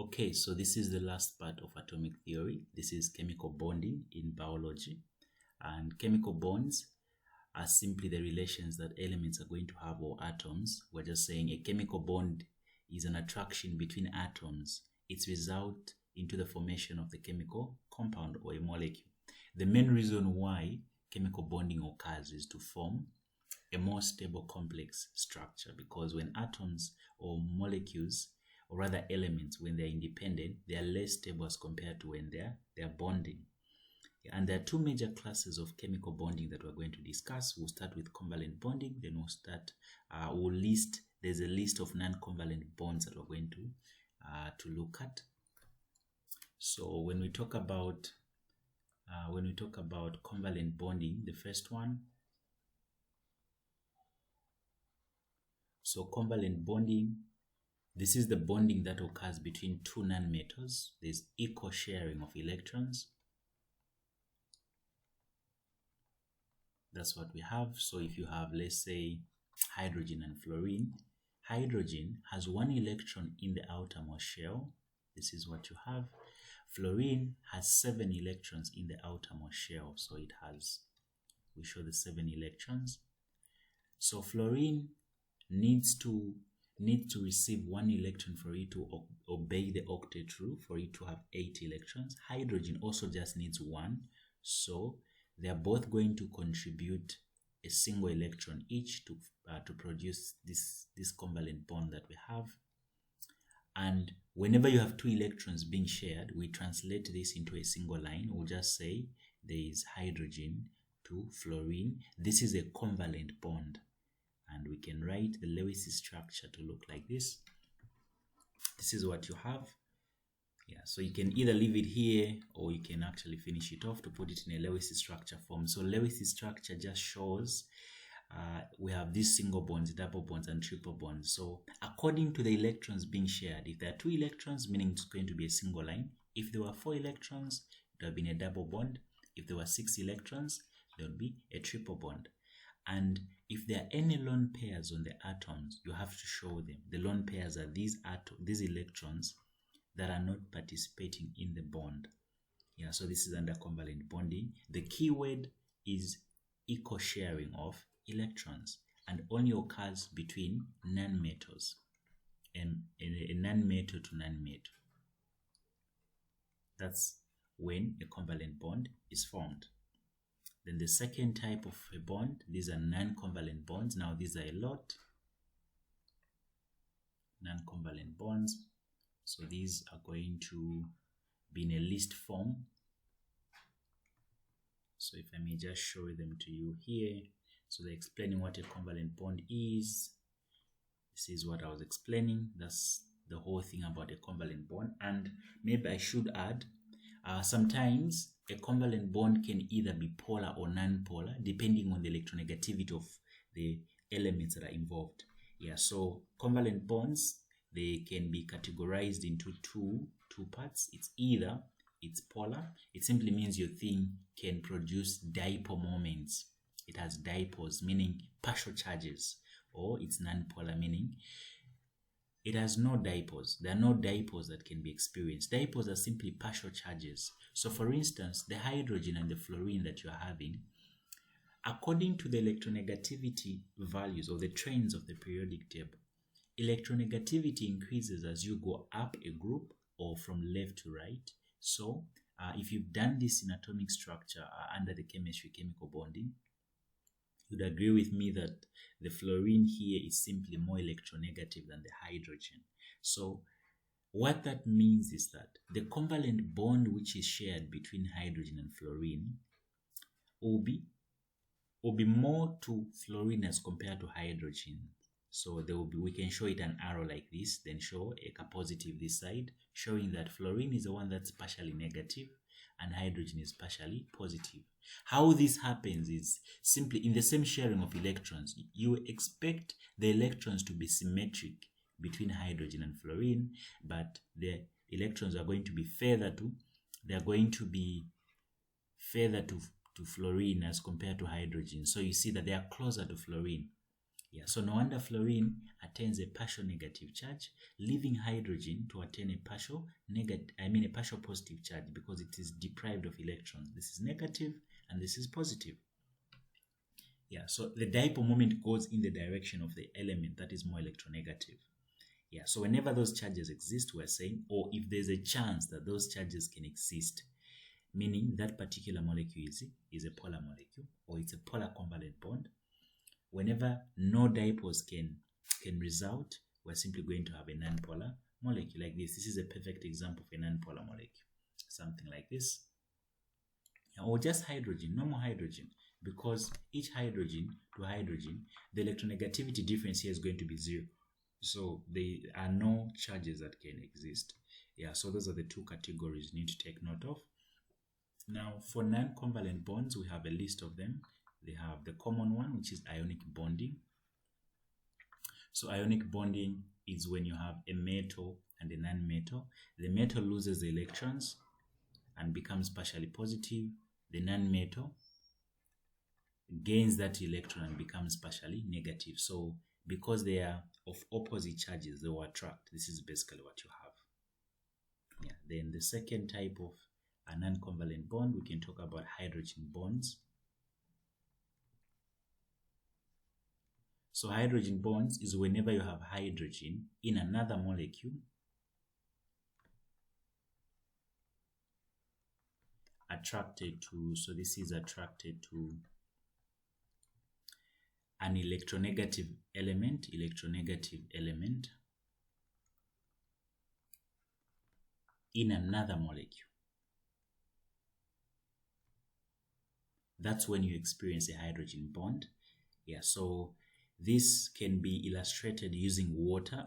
Okay, so this is the last part of atomic theory. This is chemical bonding in biology. And chemical bonds are simply the relations that elements are going to have, or atoms. We're just saying a chemical bond is an attraction between atoms. It's result into the formation of the chemical compound or a molecule. The main reason why chemical bonding occurs is to form a more stable complex structure, because when atoms or molecules, or rather elements, when they're independent, they are less stable as compared to when they're bonding. And there are two major classes of chemical bonding that we're going to discuss. We'll start with covalent bonding, then there's a list of non-covalent bonds that we're going to look at. So when we talk about covalent bonding, the first one, so covalent bonding, this is the bonding that occurs between two nonmetals. There's equal sharing of electrons. That's what we have. So if you have, let's say, hydrogen and fluorine, hydrogen has 1 electron in the outermost shell. This is what you have. Fluorine has 7 electrons in the outermost shell. So we show the 7 electrons. So fluorine needs to receive 1 electron for it to obey the octet rule, for it to have 8 electrons. Hydrogen also just needs 1. So they are both going to contribute a single electron each to produce this covalent bond that we have. And whenever you have 2 electrons being shared, we translate this into a single line. We'll just say there is hydrogen to fluorine. This is a covalent bond. And we can write the Lewis structure to look like this. This is what you have. Yeah, so you can either leave it here, or you can actually finish it off to put it in a Lewis structure form. So Lewis structure just shows we have these single bonds, double bonds, and triple bonds. So according to the electrons being shared, if there are 2 electrons, meaning it's going to be a single line. If there were 4 electrons, it would have been a double bond. If there were 6 electrons, there would be a triple bond. And if there are any lone pairs on the atoms, you have to show them. The lone pairs are these electrons that are not participating in the bond. Yeah, so this is under covalent bonding. The key word is equal sharing of electrons, and only occurs between nonmetals and a nonmetal to nonmetal. That's when a covalent bond is formed. Then the second type of a bond, these are non-covalent bonds. Now these are a lot. Non-covalent bonds. So these are going to be in a list form. So if I may just show them to you here. So they're explaining what a covalent bond is. This is what I was explaining. That's the whole thing about a covalent bond. And maybe I should add, sometimes a covalent bond can either be polar or non-polar, depending on the electronegativity of the elements that are involved. Yeah, so covalent bonds, they can be categorized into two parts. It's polar. It simply means your thing can produce dipole moments. It has dipoles, meaning partial charges. Or it's non-polar, meaning it has no dipoles. There are no dipoles that can be experienced. Dipoles are simply partial charges. So for instance, the hydrogen and the fluorine that you are having, according to the electronegativity values or the trends of the periodic table, electronegativity increases as you go up a group or from left to right. So if you've done this in atomic structure under the chemical bonding, you'd agree with me that the fluorine here is simply more electronegative than the hydrogen. So what that means is that the covalent bond which is shared between hydrogen and fluorine will be more to fluorine as compared to hydrogen. So we can show it an arrow like this, then show a positive this side, showing that fluorine is the one that's partially negative and hydrogen is partially positive. How this happens is simply in the same sharing of electrons. You expect the electrons to be symmetric between hydrogen and fluorine, but the electrons are going to be further to fluorine as compared to hydrogen. So you see that they are closer to fluorine. Yeah, so no wonder fluorine attains a partial negative charge, leaving hydrogen to attain a partial positive charge because it is deprived of electrons. This is negative and this is positive. Yeah, so the dipole moment goes in the direction of the element that is more electronegative. Yeah, so whenever those charges exist, we're saying, or if there's a chance that those charges can exist, meaning that particular molecule is a polar molecule or it's a polar covalent bond, whenever no dipoles can result, we're simply going to have a nonpolar molecule like this. This is a perfect example of a nonpolar molecule, something like this. Or just hydrogen, normal hydrogen, because each hydrogen to hydrogen, the electronegativity difference here is going to be 0. So there are no charges that can exist. Yeah, so those are the two categories you need to take note of. Now, for non-covalent bonds, we have a list of them. They have the common one, which is ionic bonding. So ionic bonding is when you have a metal and a non-metal. The metal loses the electrons and becomes partially positive. The non-metal gains that electron and becomes partially negative. So because they are of opposite charges, they will attract. This is basically what you have. Yeah. Then the second type of a non-covalent bond, we can talk about hydrogen bonds. So hydrogen bonds is whenever you have hydrogen in another molecule attracted to, so this is attracted to an electronegative element in another molecule. That's when you experience a hydrogen bond. Yeah, so this can be illustrated using water.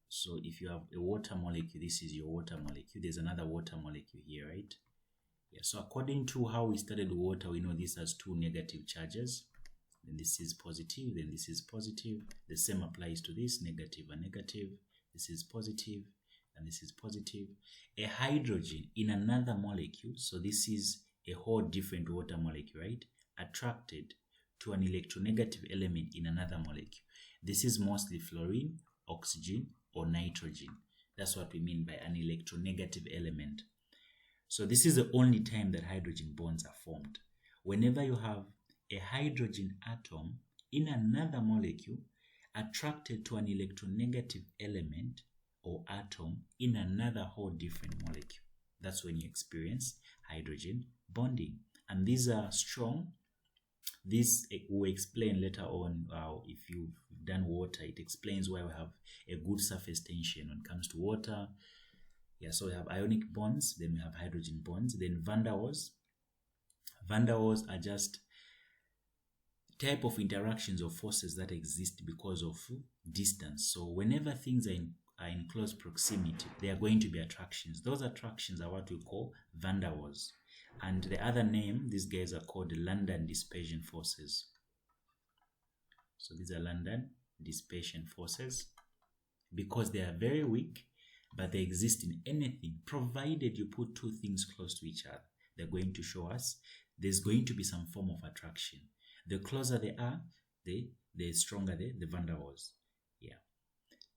So if you have a water molecule, this is your water molecule. There's another water molecule here, right? Yeah, so according to how we studied water, we know this has two negative charges. Then this is positive, then this is positive. The same applies to this, negative and negative. This is positive, and this is positive. A hydrogen in another molecule, so this is a whole different water molecule, right? Attracted to an electronegative element in another molecule. This is mostly fluorine, oxygen, or nitrogen. That's what we mean by an electronegative element. So this is the only time that hydrogen bonds are formed. Whenever you have a hydrogen atom in another molecule attracted to an electronegative element or atom in another whole different molecule, that's when you experience hydrogen bonding. And these are strong. This we'll explain later on. If you've done water, it explains why we have a good surface tension when it comes to water. Yeah, so we have ionic bonds, then we have hydrogen bonds, then van der Waals. Van der Waals are just type of interactions or forces that exist because of distance. So whenever things are in close proximity, there are going to be attractions. Those attractions are what we call van der Waals. And the other name, these guys are called London dispersion forces. So these are London dispersion forces because they are very weak, but they exist in anything, provided you put two things close to each other. They're going to show us there's going to be some form of attraction. The closer they are, the stronger the van der Waals. Yeah.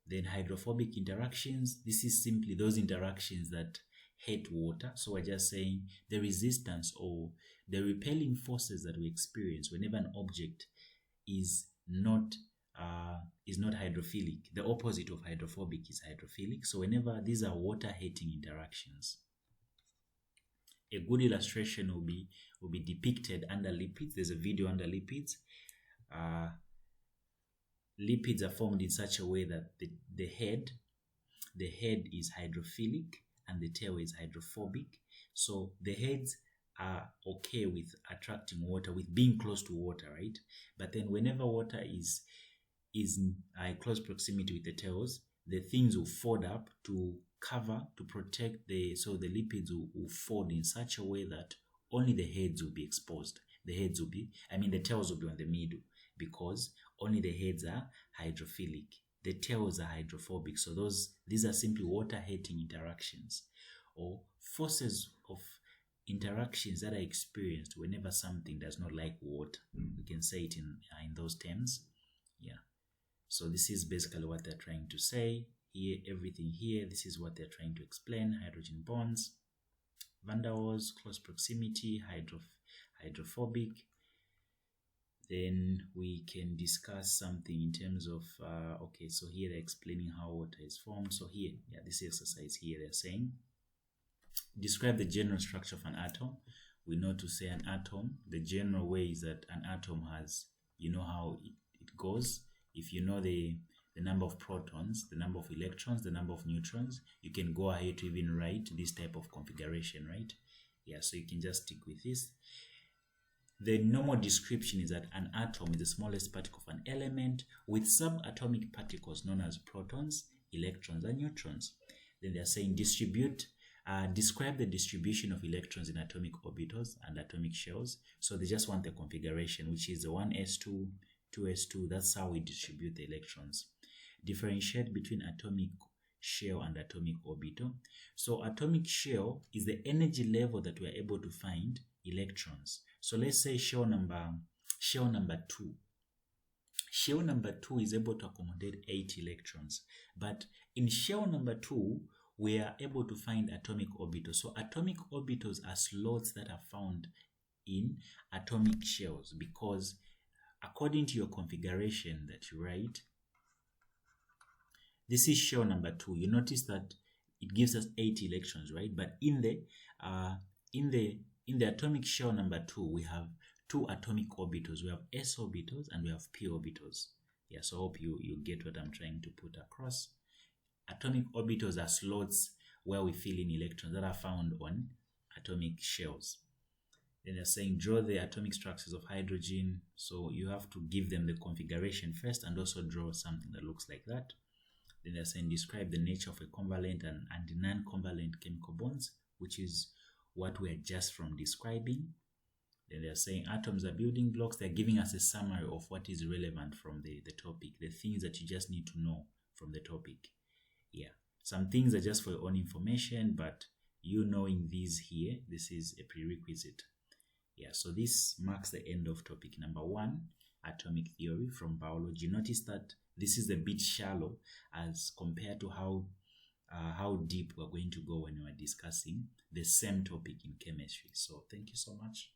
Then hydrophobic interactions. This is simply those interactions that hate water. So we're just saying the resistance or the repelling forces that we experience whenever an object is not hydrophilic. The opposite of hydrophobic is hydrophilic. So whenever these are water-hating interactions, a good illustration will be depicted under lipids. There's a video under lipids. Lipids are formed in such a way that the head is hydrophilic and the tail is hydrophobic. So the heads are okay with attracting water, with being close to water, right? But then whenever water is in close proximity with the tails, the things will fold up to cover, to protect so the lipids will fold in such a way that only the heads will be exposed. The tails will be on the middle because only the heads are hydrophilic. The tails are hydrophobic. So these are simply water-hating interactions or forces of interactions that are experienced whenever something does not like water. We can say it in those terms. Yeah. So this is basically what they're trying to say here. Everything here, this is what they're trying to explain. Hydrogen bonds, van der Waals, close proximity, hydrophobic. Then we can discuss something in terms of, okay, so here they're explaining how water is formed. So here, yeah, this exercise here, they're saying, describe the general structure of an atom. We know to say an atom, the general way is that an atom has, you know how it goes. If you know the number of protons, the number of electrons, the number of neutrons, you can go ahead to even write this type of configuration, right? Yeah, so you can just stick with this. The normal description is that an atom is the smallest particle of an element with subatomic particles known as protons, electrons, and neutrons. Then they are saying describe the distribution of electrons in atomic orbitals and atomic shells. So they just want the configuration, which is the 1s2, 2s2. That's how we distribute the electrons. Differentiate between atomic shell and atomic orbital. So atomic shell is the energy level that we are able to find electrons. So let's say shell number 2. Shell number 2 is able to accommodate 8 electrons. But in shell number 2, we are able to find atomic orbitals. So atomic orbitals are slots that are found in atomic shells, because according to your configuration that you write, this is shell number 2. You notice that it gives us 8 electrons, right? But in the atomic shell number 2, we have 2 atomic orbitals. We have s orbitals and we have p orbitals. Yeah, so I hope you get what I'm trying to put across. Atomic orbitals are slots where we fill in electrons that are found on atomic shells. Then they're saying draw the atomic structures of hydrogen. So you have to give them the configuration first and also draw something that looks like that. Then they're saying describe the nature of a covalent and non-covalent chemical bonds, which is what we are just from describing. Then they're saying atoms are building blocks. They're giving us a summary of what is relevant from the topic, the things that you just need to know from the topic. Yeah, some things are just for your own information, but you knowing these here, this is a prerequisite. Yeah, so this marks the end of topic number 1, atomic theory from biology. Notice that this is a bit shallow as compared to how deep we're going to go when we're discussing the same topic in chemistry. So thank you so much.